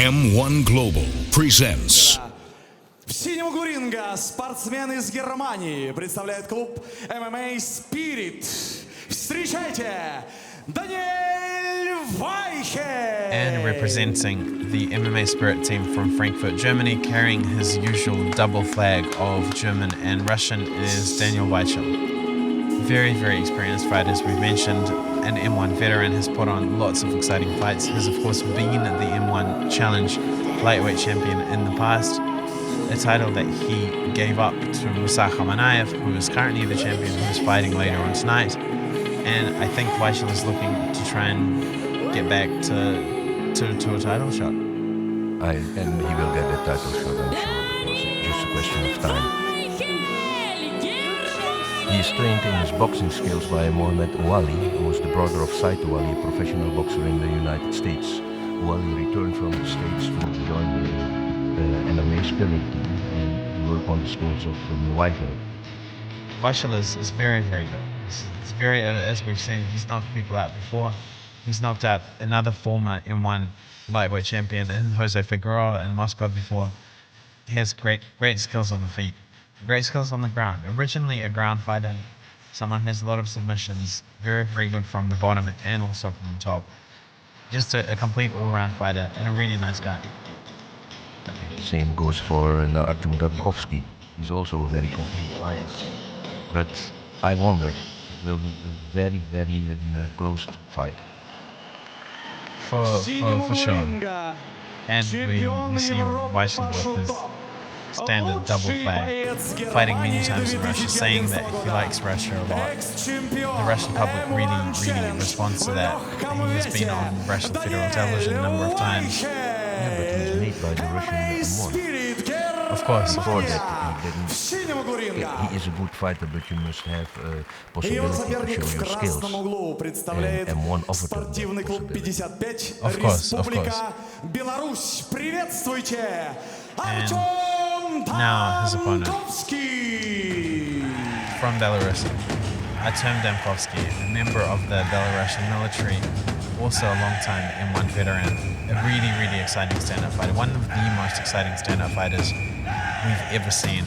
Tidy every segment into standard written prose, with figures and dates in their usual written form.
M1 Global presents. В синем углу ринга спортсмен из Германии представляет клуб MMA Spirit. Встречайте, Daniel Weichel! And representing the MMA Spirit team from Frankfurt, Germany, carrying his usual double flag of German and Russian is Daniel Weichel. Very, very experienced fighter, as we've mentioned, an M1 veteran, has put on lots of exciting fights, has of course been the M1 Challenge lightweight champion in the past, a title that he gave up to Musa Khamanaev, who is currently the champion, who's fighting later on tonight. And I think Weichel is looking to try and get back to a title shot. And he will get a title shot, I'm sure, because it's just a question of time. He is trained in his boxing skills by Mohamed Ouali, who is the brother of Said Ouali, a professional boxer in the United States. Ouali returned from the States to join the MMA Spirit team and work on the skills of Weichel. Weichel is very, very good. He's very, as we've seen, he's knocked people out before. He's knocked out another former M1 lightweight champion in Jose Figueroa in Moscow before. He has great skills on the feet, great skills on the ground. Originally a ground fighter, someone who has a lot of submissions, very, very good from the bottom and also from the top. Just a complete all-round fighter and a really nice guy. Same goes for Artem Dambkovsky. He's also a very complete fighter. But I wonder, it will be a very, very close fight. For sure. And we see Weichel with his standard double flag, fighting many times in Russia, saying that he likes Russia a lot. The Russian public really responds to that. He has been on Russian federal television a number of times. Yeah, but he's made by the Russian M1. Of course. Before that, he is a good fighter, but you must have a possibility to show your skills. And M1 offered him that possibility. Of course. And now his opponent from Belarus, Artem Dambkovsky, a member of the Belarusian military, also a long-time M1 veteran, a really exciting stand-up fighter, one of the most exciting stand-up fighters we've ever seen.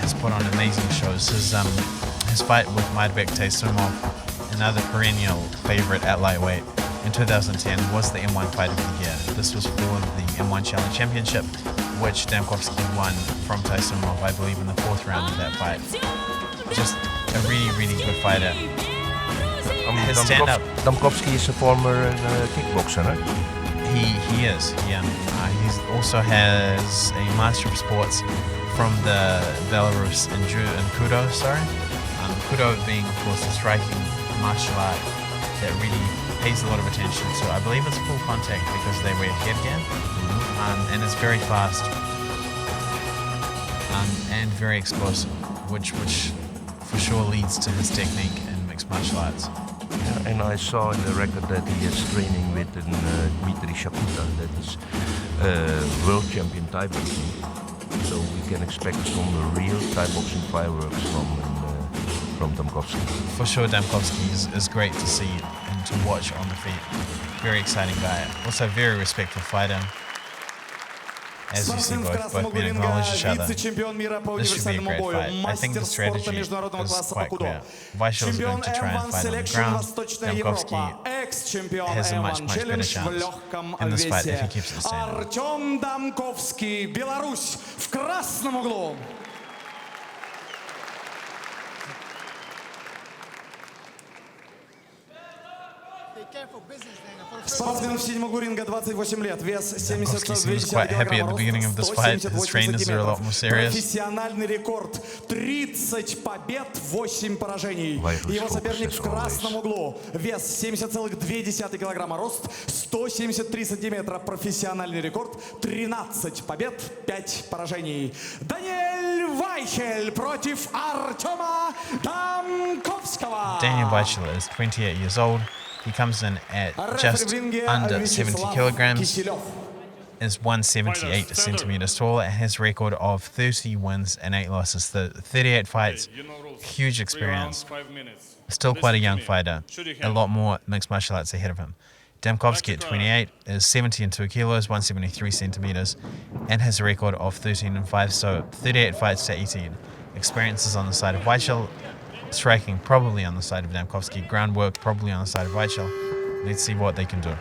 Has put on amazing shows. His fight with Maidbek Taysumov, another perennial favorite at lightweight, in 2010 was the M1 Fight of the Year. This was for the M1 Challenge Championship, which Dambkovsky won from Taysumov, I believe, in the 4th round of that fight. Just a really good fighter. His stand-up. Dambkovsky is a former kickboxer, right? He is, yeah. He also has a Master of Sports from the Belarus in Kudo, Kudo being, of course, a striking martial art that really pays a lot of attention. So I believe it's full contact because they wear headgear, and it's very fast and very explosive, which for sure leads to his technique in mixed martial arts. Yeah, and I saw in the record that he is training with Dmitry Shakuta, that is world champion Thai boxing. So we can expect some real Thai boxing fireworks from Dambkovsky. For sure, Dambkovsky is great to see and to watch on the feet. Very exciting guy. Also a very respectful fighter. As you see, both men acknowledge each other. This should be a great fight. I think the strategy is quite clear. Weichel is going to try and fight on the ground. Dambkovsky has a much better chance in this fight if he keeps it standing. Artem Dambkovsky, Беларусь, в красном углу. Спортсмен в синем углу ринга, 28 лет, вес 70 килограмм, профессиональный рекорд 30 побед, 8 поражений. Его соперник в красном углу, вес 70,2 килограмма, рост 173 сантиметра, профессиональный рекорд 13 побед, 5 поражений. Daniel Weichel против Артема Dambkovского. Daniel Weichel is 28 years old. He comes in at just under 70 kilograms, is 178 centimeters tall, and has a record of 30 wins and 8 losses. The 38 fights, huge experience. Still quite a young fighter, a lot more mixed martial arts ahead of him. Demkovsky at 28 is 70 and 2 kilos, 173 centimeters, and has a record of 13 and 5, so 38 fights to 18. Experiences on the side of Weichel, striking probably on the side of Demkovsky, groundwork probably on the side of Weichel. Let's see what they can do.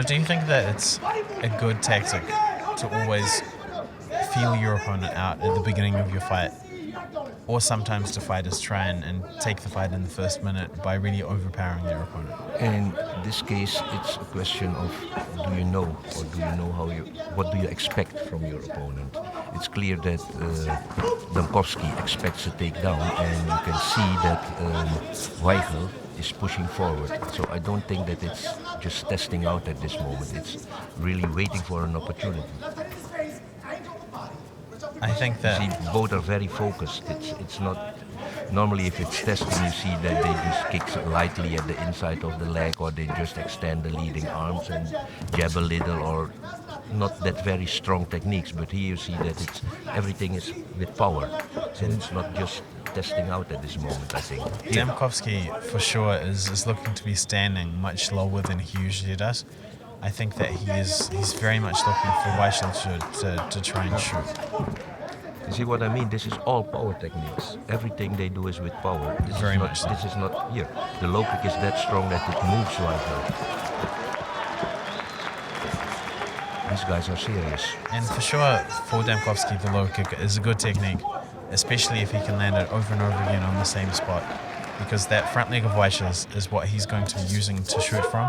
Do you think that it's a good tactic to always feel your opponent out at the beginning of your fight, or sometimes do fighters try and take the fight in the first minute by really overpowering their opponent? In this case, it's a question of do you know, or do you know what do you expect from your opponent? It's clear that Demkovsky expects a takedown, and you can see that Weichel is pushing forward. So I don't think that it's just testing out at this moment. It's really waiting for an opportunity. I think that You see, both are very focused. It's not normally if it's testing, you see that they just kick lightly at the inside of the leg, or they just extend the leading arms and jab a little, or not that very strong techniques. But here you see that everything is with power. So it's not just testing out at this moment, I think. Demkovsky for sure is looking to be standing much lower than he usually does. I think that he's very much looking for Weichel to try and shoot. You see what I mean? This is all power techniques. Everything they do is with power. This Very is not, much so. This is not here. The low kick is that strong that it moves Weichel. These guys are serious. And for sure, for Demkovsky, the low kick is a good technique, especially if he can land it over and over again on the same spot, because that front leg of Weichel's is what he's going to be using to shoot from.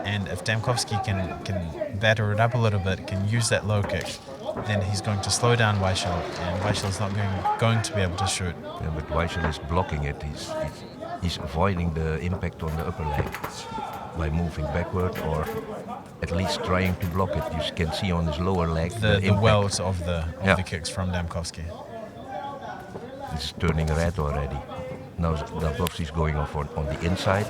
And if Demkovsky can batter it up a little bit, can use that low kick, then he's going to slow down Weichel, and Weichel's not going to be able to shoot. Yeah, but Weichel is blocking it. He's avoiding the impact on the upper leg by moving backward, or at least trying to block it. You can see on his lower leg The impact. welt of the Yeah. kicks from Demkovsky. It's turning red already. Now Demkovsky is going off on the inside,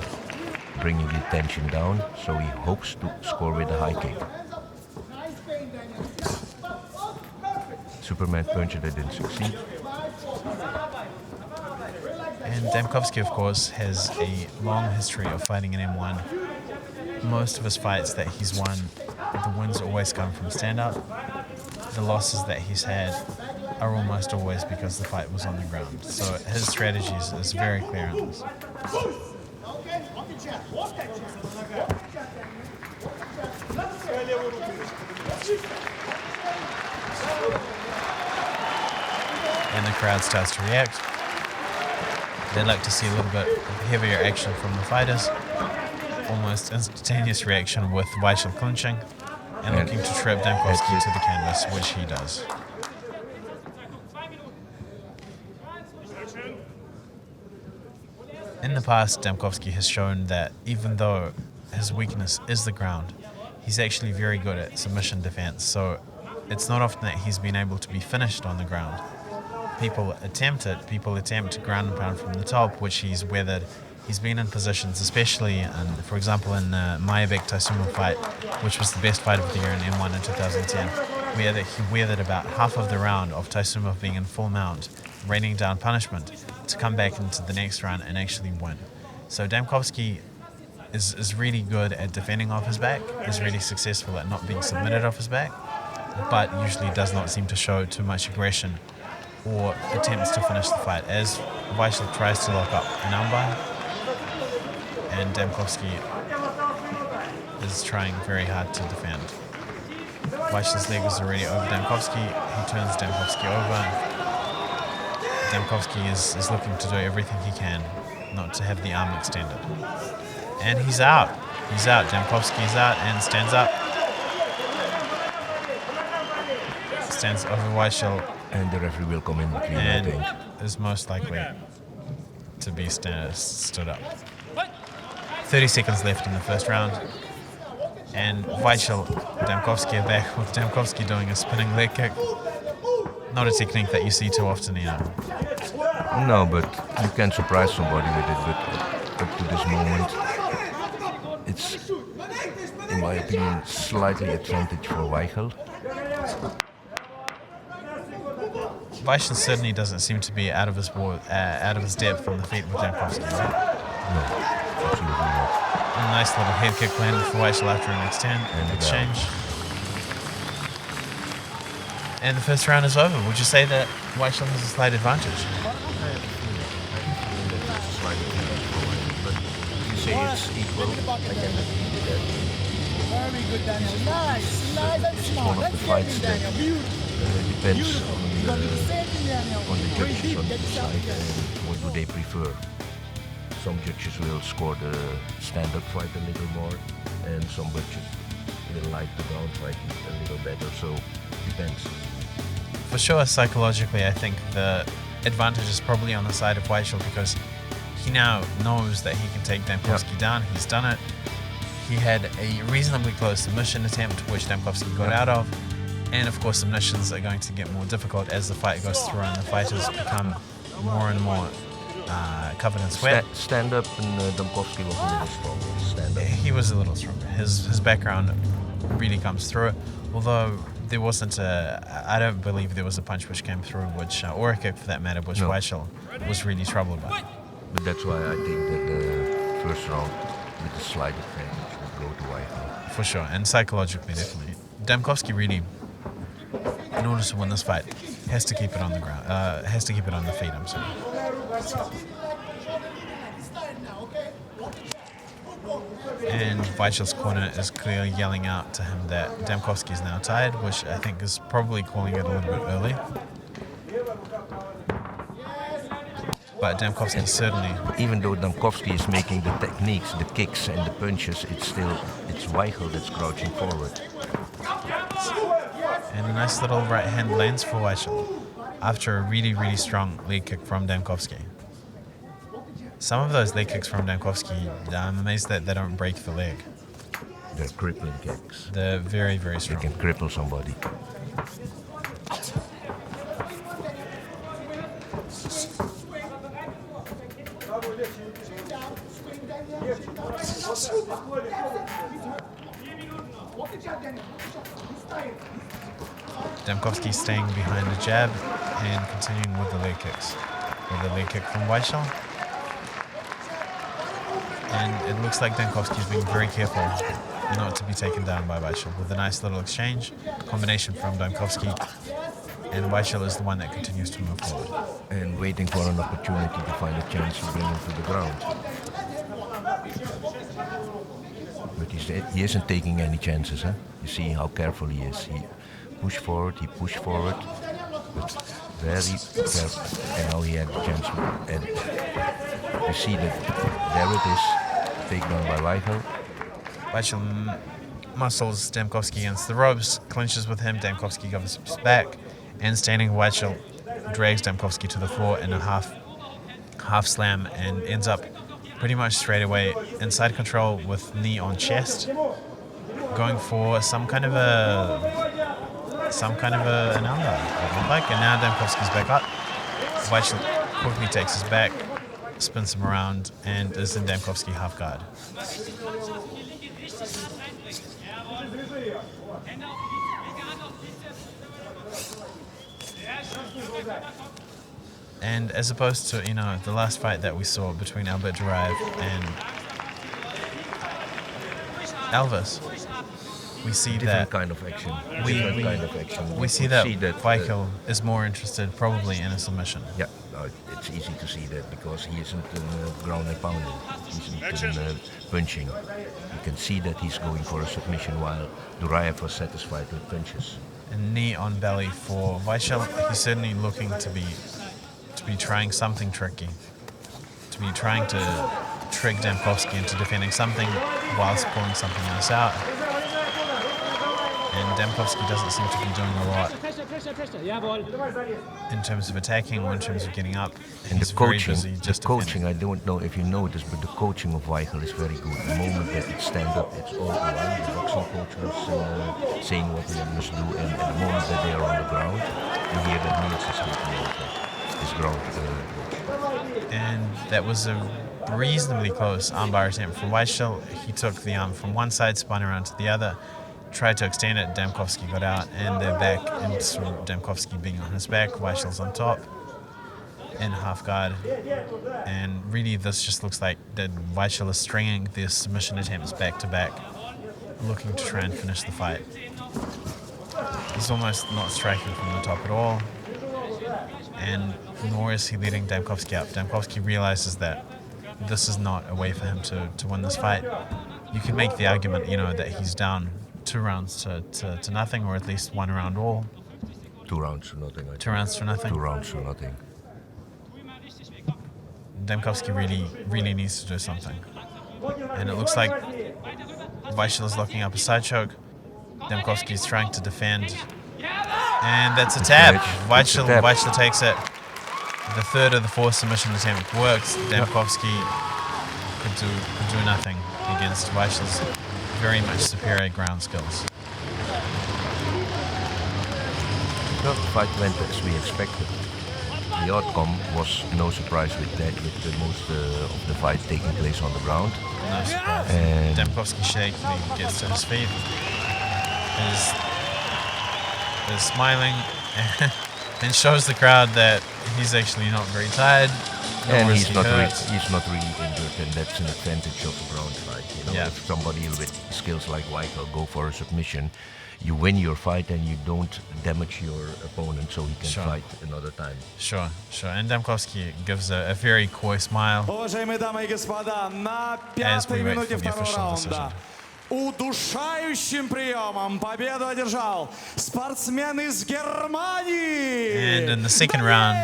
bringing the tension down, so he hopes to score with a high kick. Superman punch that didn't succeed. And Demkovsky, of course, has a long history of fighting in M1. Most of his fights that he's won, the wins always come from stand-up. The losses that he's had are almost always because the fight was on the ground. So his strategy is very clear on this. And the crowd starts to react. They'd like to see a little bit heavier action from the fighters. Almost instantaneous reaction with Weichel clinching and looking to trap Demkovsky to the canvas, which he does. In the past, Demkovsky has shown that even though his weakness is the ground, he's actually very good at submission defense. So it's not often that he's been able to be finished on the ground. People attempt to ground and pound from the top, which he's weathered. He's been in positions, especially, for example, in the Mayabeck Taisumu fight, which was the best fight of the year in M1 in 2010, where he weathered about half of the round of Taisumu being in full mount, raining down punishment, to come back into the next round and actually win. So Demkovsky is really good at defending off his back, is really successful at not being submitted off his back, but usually does not seem to show too much aggression or attempts to finish the fight, as Weichel tries to lock up an armbar, and Demkovsky is trying very hard to defend. Weichel's leg is already over Demkovsky. He turns Demkovsky over. Demkovsky is looking to do everything he can not to have the arm extended. And he's out. He's out. Demkovsky's out and stands up. Stands over Weichel. And the referee will come in between, I think. And is most likely to be stood up. 30 seconds left in the first round. And Weichel, Demkovsky are back, with Demkovsky doing a spinning leg kick. Not a technique that you see too often, No, but you can surprise somebody with it, but up to this moment, it's in my opinion, slightly advantage for Weichel. Weichel certainly doesn't seem to be out of his depth on the feet with Demkowski, right? No, absolutely not. A nice little head kick landed for Weichel after an exchange. And the first round is over. Would you say that Weichel has a slight advantage? But you say it's equal, I can agree with that. Very good, Daniel. Nice and It's smart. one of the That's fights good, that Daniel. Beautiful. depends You're going to do the same thing, Daniel. on the Breathe judges deep, on get the yourself side together. and what do they prefer. Some judges will score the stand-up fight a little more, and some judges will like the ground fight a little better, so depends. For sure, psychologically, I think the advantage is probably on the side of Weichel because he now knows that he can take Demkowski down. He's done it. He had a reasonably close submission attempt, which Demkowski got out of. And of course, submissions are going to get more difficult as the fight goes through and the fighters become more and more covered in sweat. Stand up, and Demkowski was a little stronger. Stand up. He was a little stronger. His background really comes through. Although there wasn't I don't believe there was a punch which came through, or a kick for that matter, which No. Weichel was really troubled by. But that's why I think that the first round with a slight advantage would go to Weichel. For sure, and psychologically, definitely. Demkowski really, in order to win this fight, has to keep it on the ground. Has to keep it on the feet. I'm sorry. And Weichel's corner is clearly yelling out to him that Demkowski is now tired, which I think is probably calling it a little bit early. But Demkowski certainly. Even though Demkowski is making the techniques, the kicks and the punches, it's Weichel that's crouching forward. And a nice little right hand lands for Weichel after a really, really strong leg kick from Demkowski. Some of those leg kicks from Demkowski, I'm amazed that they don't break the leg. They're crippling kicks. They're very, very They strong. can cripple somebody. Demkowski staying behind the jab and continuing with the leg kicks. With the leg kick from Weichel. And it looks like Demkowski's being very careful not to be taken down by Weichel with a nice little exchange, combination from Demkowski, and Weichel is the one that continues to move forward. And waiting for an opportunity to find a chance to bring him to the ground. But he isn't taking any chances, huh? You see how careful he is. He pushed forward, but very careful. And now he had the chance to end it. You see that there it is, takedown by Weichel. Weichel muscles Demkowski against the ropes, clinches with him, Demkowski goes back, and standing Weichel drags Demkowski to the floor in a half slam and ends up pretty much straight away inside control with knee on chest, going for some kind of an armbar, it looked like, and now Demkowski's back up. Weichel quickly takes his back, spins him around, and is in Demkowski half guard. And as opposed to, the last fight that we saw between Albert Duraev and Elvis, we see Different that kind of action. we see that Weichel is more interested probably in a submission. Yeah, it's easy to see that because he isn't ground and pounding. He isn't punching. You can see that he's going for a submission while Duraev was satisfied with punches. And knee on belly for Weichel. He's certainly looking to be trying something tricky, to be trying to trick Demkowski into defending something whilst pulling something else out. And Demkowski doesn't seem to be doing a lot in terms of attacking or in terms of getting up. And He's the very coaching, busy just defending. I don't know if you noticed, but the coaching of Weichel is very good. The moment that it stands up, it's all one. The boxing coach was saying what they must do, and the moment that they are on the ground, you hear that Niels is taking over his ground. And that was a reasonably close armbar attempt from Weichel. He took the arm from one side, spun around to the other, tried to extend it. Dembkowski got out, and they're back into Dembkowski being on his back. Weichel's on top in half guard, and really this just looks like that Weichel is stringing the submission attempts back to back, looking to try and finish the fight. He's almost not striking from the top at all, and nor is he letting Dembkowski up. Dembkowski realizes that this is not a way for him to win this fight. You can make the argument, that he's down 2 rounds to nothing, or at least 1 round all. 2 rounds to nothing. 2 rounds to nothing. 2 rounds to nothing. Dembkowski really needs to do something. And it looks like Weichel is locking up a side choke. Dembkowski is trying to defend. And that's a tap. Weichel takes it. The third of the 4th submission attempt works. Dembkowski could do nothing against Weichel's very much superior ground skills. The fight went as we expected. The outcome was no surprise with the most of the fight taking place on the ground. No surprise. And Dembkowski shakily gets to his feet. Is smiling and shows the crowd that he's actually not very tired. And nor is he's he not hurt. really injured, and that's an advantage of the ground fight. Yeah. If somebody with skills like Weichel go for a submission, you win your fight and you don't damage your opponent, so he can Sure. fight another time. Sure. And Dembkowski gives a very coy smile. Уважаемые дамы и господа, на As we 5-й wait минуте for the 2-го official раунда удушающим приемом победу одержал спортсмен из Германии. And in the second round,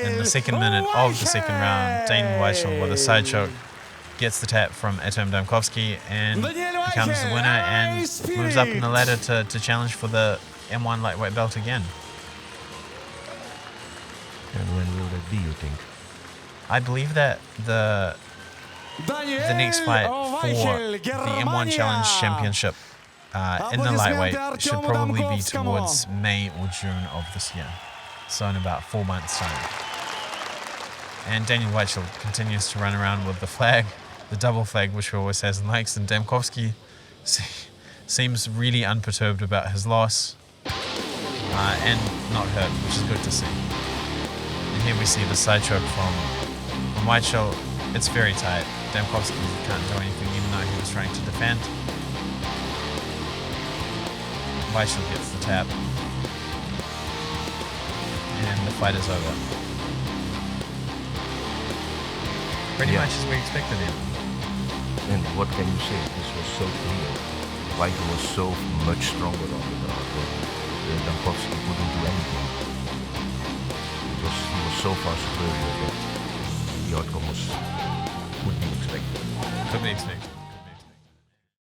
in the second minute of the second round, Daniel Weichel with a side choke gets the tap from Artem Dembkowski and becomes the winner and moves up in the ladder to challenge for the M1 lightweight belt again. And when will that be, you think? I believe that the next fight for the M1 Challenge Championship in the lightweight should probably be towards May or June of this year, so in about 4 months' time. And Daniel Weichel continues to run around with the flag, the double flag, which he always has and likes, and Dembkowski seems really unperturbed about his loss and not hurt, which is good to see. And here we see the side choke from Weichel. It's very tight. Dembkowski can't do anything even though he was trying to defend. Weichel gets the tap. And the fight is over. Pretty much as we expected him. And what can you say? This was so clear. Weichel was so much stronger on the ground that Dembkowski couldn't do anything. He was so far superior that the outcome could be expected. Could be expected.